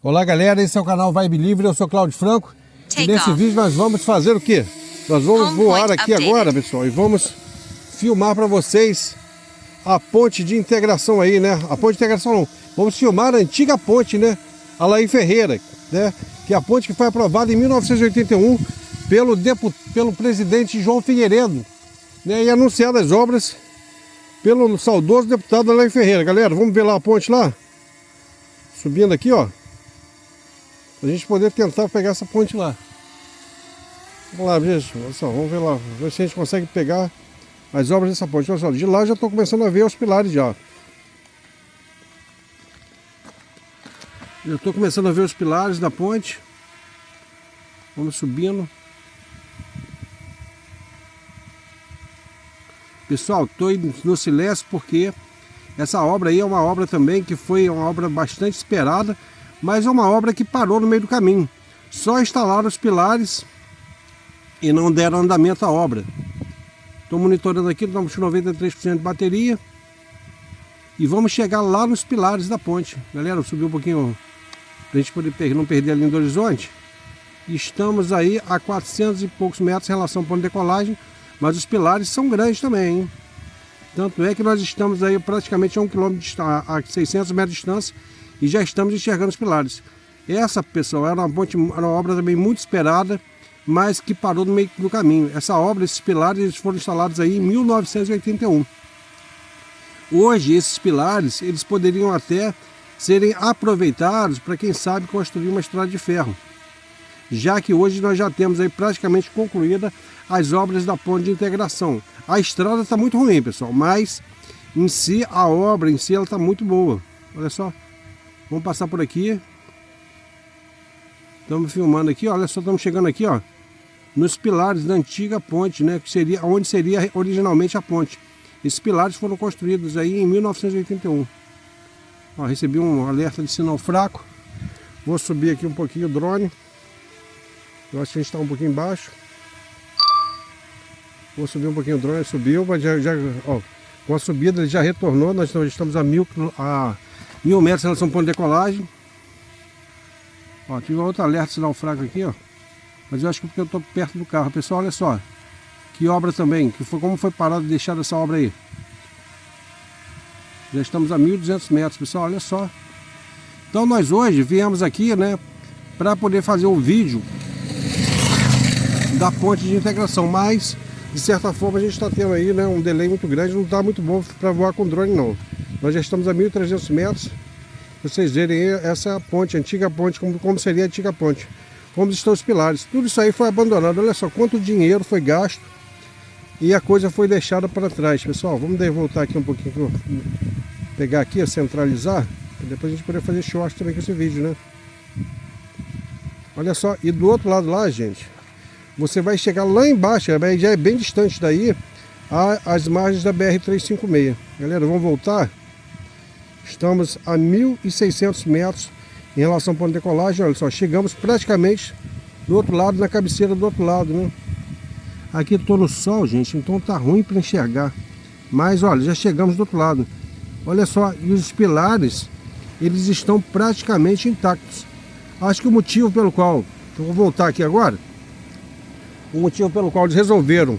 Olá galera, esse é o canal Vibe Livre, eu sou Cláudio Franco. E nesse vídeo nós vamos fazer o quê? Nós vamos voar aqui agora, pessoal, e vamos filmar para vocês a ponte de integração aí, né? A ponte de integração não, vamos filmar a antiga ponte, né? A Laí Ferreira, né? Que é a ponte que foi aprovada em 1981 pelo presidente João Figueiredo, né? E anunciadas as obras pelo saudoso deputado Laí Ferreira. Galera, vamos ver lá a ponte lá? Subindo aqui, ó. A gente poder tentar pegar essa ponte lá. Vamos lá, gente. Olha só, vamos ver lá. Ver se a gente consegue pegar as obras dessa ponte. Olha só, de lá já estou começando a ver os pilares já. Eu estou começando a ver os pilares da ponte. Vamos subindo. Pessoal, estou no silêncio porque essa obra aí é uma obra também que foi uma obra bastante esperada, mas é uma obra que parou no meio do caminho. Só instalaram os pilares e não deram andamento à obra. Estou monitorando aqui, estamos com 93% de bateria. E vamos chegar lá nos pilares da ponte. Galera, subiu um pouquinho para a gente poder não perder a linha do horizonte. Estamos aí a 400 e poucos metros em relação ao ponto de decolagem, mas os pilares são grandes também, hein? Tanto é que nós estamos aí praticamente a 1 km, a 600 metros de distância, e já estamos enxergando os pilares. Essa, pessoal, era uma ponte, era uma obra também muito esperada, mas que parou no meio do caminho. Essa obra, esses pilares, eles foram instalados aí em 1981. Hoje, esses pilares, eles poderiam até serem aproveitados para, quem sabe, construir uma estrada de ferro. Já que hoje nós já temos aí praticamente concluída as obras da ponte de integração. A estrada está muito ruim, pessoal, mas em si, a obra em si, ela está muito boa. Olha só. Vamos passar por aqui. Estamos filmando aqui, olha só, estamos chegando aqui, ó, nos pilares da antiga ponte, né, que seria onde seria originalmente a ponte. Esses pilares foram construídos aí em 1981. Ó, recebi um alerta de sinal fraco. Vou subir aqui um pouquinho o drone. Eu acho que a gente está um pouquinho embaixo. Vou subir um pouquinho o drone, subiu, mas ó, com a subida ele já retornou. Nós estamos a 1000 metros em relação ao ponto de decolagem. Ó, tive outro alerta sinal fraco aqui, ó. Mas eu acho que porque eu estou perto do carro. Pessoal, olha só. Que obra também, como foi parado e deixado essa obra aí. Já estamos a 1200 metros, pessoal, olha só. Então nós hoje viemos aqui, né, para poder fazer um vídeo da ponte de integração, mas de certa forma a gente está tendo aí, né, um delay muito grande, não está muito bom para voar com drone não. Nós já estamos a 1300 metros, pra vocês verem essa ponte, a antiga ponte, como seria a antiga ponte, como estão os pilares. Tudo isso aí foi abandonado, olha só quanto dinheiro foi gasto e a coisa foi deixada para trás. Pessoal, vamos voltar aqui um pouquinho, pegar aqui, centralizar, para depois a gente poder fazer short também com esse vídeo, né? Olha só, e do outro lado lá, gente, você vai chegar lá embaixo, já é bem distante daí, as margens da BR-356. Galera, vamos voltar. Estamos a 1600 metros em relação ao ponto de decolagem. Olha só, chegamos praticamente do outro lado, na cabeceira do outro lado, né? Aqui estou no sol, gente, então tá ruim para enxergar. Mas olha, já chegamos do outro lado. Olha só, e os pilares, eles estão praticamente intactos. Acho que o motivo pelo qual, eu vou voltar aqui agora, o motivo pelo qual eles resolveram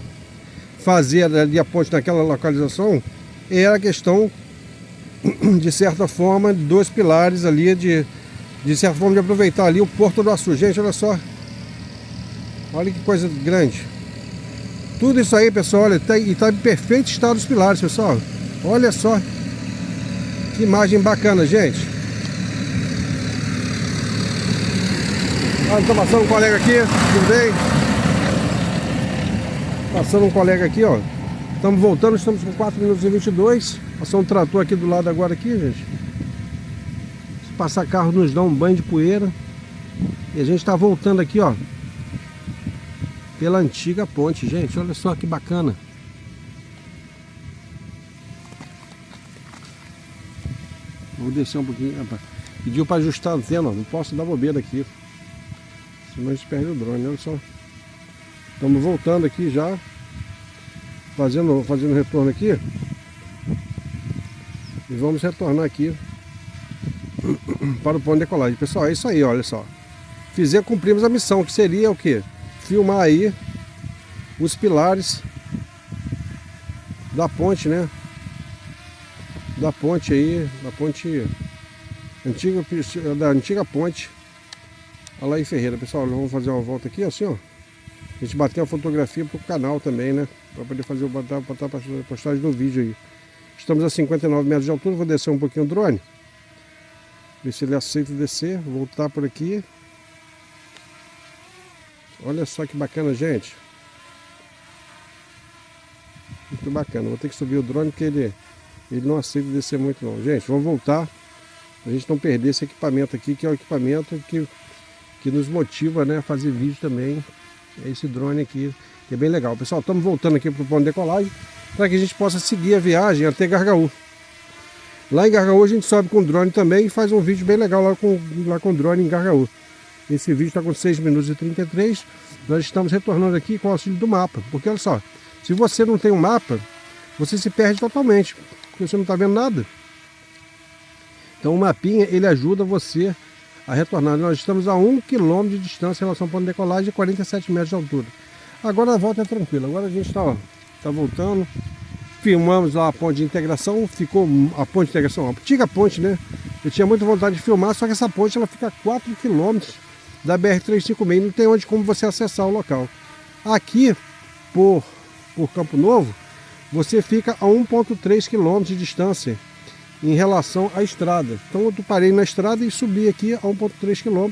fazer ali a ponte naquela localização era a questão, de certa forma, dos pilares ali, de certa forma, de aproveitar ali o Porto do Açu. Gente, olha só, olha que coisa grande. Tudo isso aí, pessoal, olha, tá em perfeito estado os pilares, pessoal. Olha só, que imagem bacana, gente. Olha, tô passando um colega aqui, tudo bem? Passando um colega aqui, ó. Estamos voltando, estamos com 4 minutos e 22. Passou um trator aqui do lado agora aqui, gente. Se passar carro nos dá um banho de poeira. E a gente está voltando aqui, ó, pela antiga ponte, gente. Olha só que bacana. Vou descer um pouquinho, rapaz. Pediu para ajustar a antena, ó. Não posso dar bobeira aqui, senão a gente perde o drone, olha só. Estamos voltando aqui já, fazendo retorno aqui. E vamos retornar aqui para o ponto de decolagem. Pessoal, é isso aí, olha só. Cumprimos a missão, que seria o quê? Filmar aí os pilares da ponte, né? Da ponte aí, da ponte antiga, da antiga ponte Alair Ferreira. Pessoal, vamos fazer uma volta aqui, assim, ó. A gente bateu uma fotografia pro canal também, né? Para poder fazer botar a postagem do vídeo aí. Estamos a 59 metros de altura, vou descer um pouquinho o drone. Ver se ele aceita descer, voltar por aqui. Olha só que bacana, gente. Muito bacana. Vou ter que subir o drone porque ele não aceita descer muito não. Gente, vamos voltar. A gente não perder esse equipamento aqui, que é o equipamento que nos motiva, né, a fazer vídeo também. É esse drone aqui, que é bem legal. Pessoal, estamos voltando aqui para o ponto de decolagem para que a gente possa seguir a viagem até Gargaú. Lá em Gargaú a gente sobe com drone também e faz um vídeo bem legal lá com drone em Gargaú. Esse vídeo está com 6 minutos e 33. Nós estamos retornando aqui com o auxílio do mapa. Porque olha só, se você não tem um mapa, você se perde totalmente. Porque você não está vendo nada. Então o mapinha, ele ajuda você a retornar. Nós estamos a 1 km de distância em relação ao ponto de decolagem e 47 metros de altura. Agora a volta é tranquila. Agora a gente está voltando. Filmamos lá a ponte de integração. Ficou a ponte de integração, a antiga ponte, né? Eu tinha muita vontade de filmar, só que essa ponte ela fica a 4 km da BR-356. Não tem como você acessar o local. Aqui, por Campo Novo, você fica a 1,3 km de distância em relação à estrada. Então eu parei na estrada e subi aqui a 1,3 km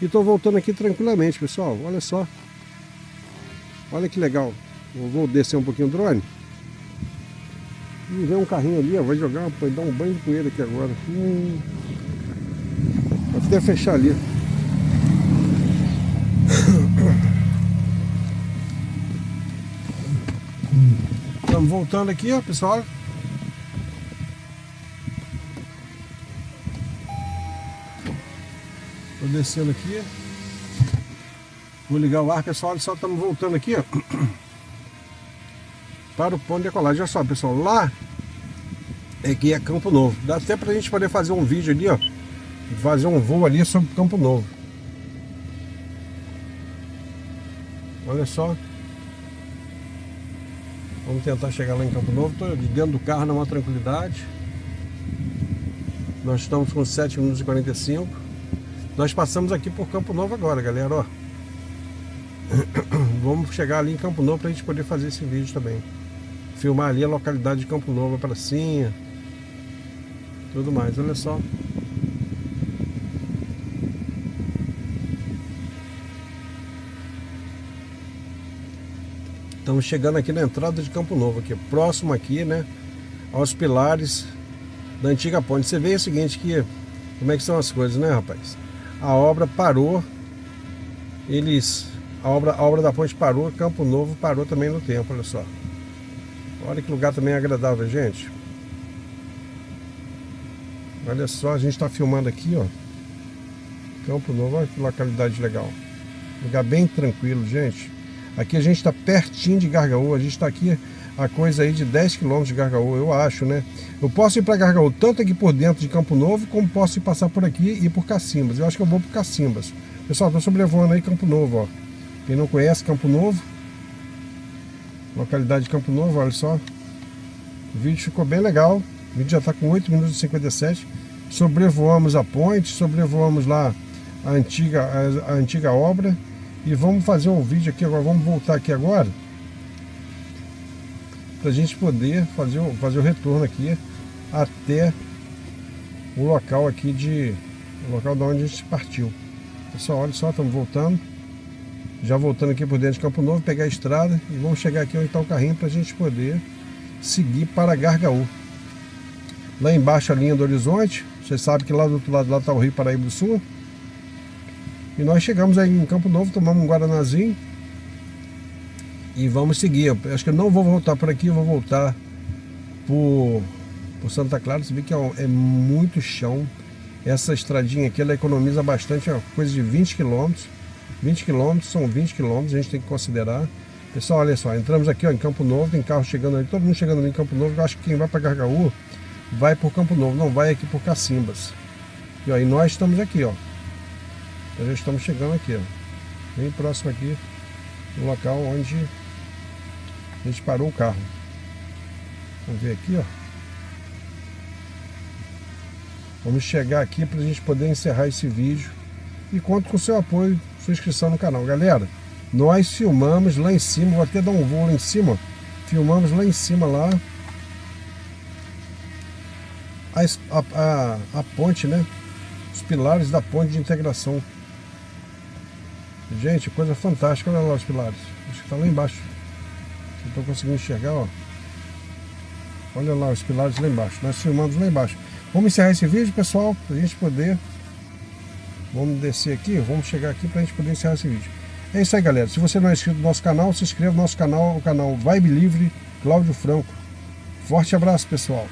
e estou voltando aqui tranquilamente, pessoal. Olha só. Olha que legal. Eu vou descer um pouquinho o drone. E vem um carrinho ali, ó, vai dar um banho de poeira aqui agora. Vou até fechar ali. Estamos voltando aqui, ó, pessoal. Estou descendo aqui. Vou ligar o ar, pessoal. Só estamos voltando aqui, ó, para o ponto de decolagem. Olha só, pessoal, lá aqui é Campo Novo. Dá até para a gente poder fazer um vídeo ali, ó, fazer um voo ali sobre Campo Novo. Olha só. Vamos tentar chegar lá em Campo Novo. Estou dentro do carro numa tranquilidade. Nós estamos com 7 minutos e 45. Nós passamos aqui por Campo Novo agora, galera, ó. Vamos chegar ali em Campo Novo para a gente poder fazer esse vídeo também. Filmar ali a localidade de Campo Novo, a pracinha, tudo mais, olha só. Estamos chegando aqui na entrada de Campo Novo, aqui próximo aqui, né, aos pilares da antiga ponte. Você vê o seguinte, que como é que são as coisas, né, rapaz? A obra parou, a obra da ponte parou, Campo Novo parou também no tempo, olha só. Olha que lugar também agradável, gente. Olha só, a gente está filmando aqui, ó, Campo Novo, olha que localidade legal. Lugar bem tranquilo, gente. Aqui a gente está pertinho de Gargaú, a gente está aqui a coisa aí de 10 km de Gargaú, eu acho, né? Eu posso ir para Gargaú tanto aqui por dentro de Campo Novo, como posso ir passar por aqui e ir por Cacimbas. Eu acho que eu vou por Cacimbas. Pessoal, estou sobrevoando aí Campo Novo, ó. Quem não conhece Campo Novo, localidade de Campo Novo, olha só. O vídeo ficou bem legal. O vídeo já está com 8 minutos e 57. Sobrevoamos a ponte, sobrevoamos lá a antiga obra. E vamos fazer um vídeo aqui agora, vamos voltar aqui agora, para a gente poder fazer o retorno aqui até o local aqui o local da onde a gente partiu. Pessoal, olha só, estamos voltando. Já voltando aqui por dentro de Campo Novo, pegar a estrada e vamos chegar aqui onde está o carrinho para a gente poder seguir para Gargaú. Lá embaixo a linha do horizonte, vocês sabem que lá do outro lado lá está o Rio Paraíba do Sul. E nós chegamos aí em Campo Novo, tomamos um guaranazinho e vamos seguir. Eu acho que eu não vou voltar por aqui, eu vou voltar por Santa Clara. Você vê que é muito chão. Essa estradinha aqui, ela economiza bastante, é uma coisa de 20 km. 20 km, são 20 km, a gente tem que considerar. Pessoal, olha só, entramos aqui, ó, em Campo Novo, tem carro chegando ali, todo mundo chegando ali em Campo Novo. Eu acho que quem vai para Gargaú vai por Campo Novo, não vai aqui por Cacimbas. E, ó, e nós estamos aqui, ó. Nós já estamos chegando aqui, ó. Bem próximo aqui do local onde a gente parou o carro. Vamos ver aqui, ó. Vamos chegar aqui para a gente poder encerrar esse vídeo. E conto com o seu apoio, sua inscrição no canal. Galera, nós filmamos lá em cima, vou até dar um voo lá em cima. Filmamos lá em cima, lá, a ponte, né? Os pilares da ponte de integração. Gente, coisa fantástica. Olha lá os pilares. Acho que está lá embaixo. Não estou conseguindo enxergar, ó. Olha lá os pilares lá embaixo. Nós filmamos lá embaixo. Vamos encerrar esse vídeo, pessoal, para a gente poder... Vamos descer aqui, vamos chegar aqui para a gente poder encerrar esse vídeo. É isso aí, galera. Se você não é inscrito no nosso canal, se inscreva no nosso canal, o canal Vibe Livre, Cláudio Franco. Forte abraço, pessoal.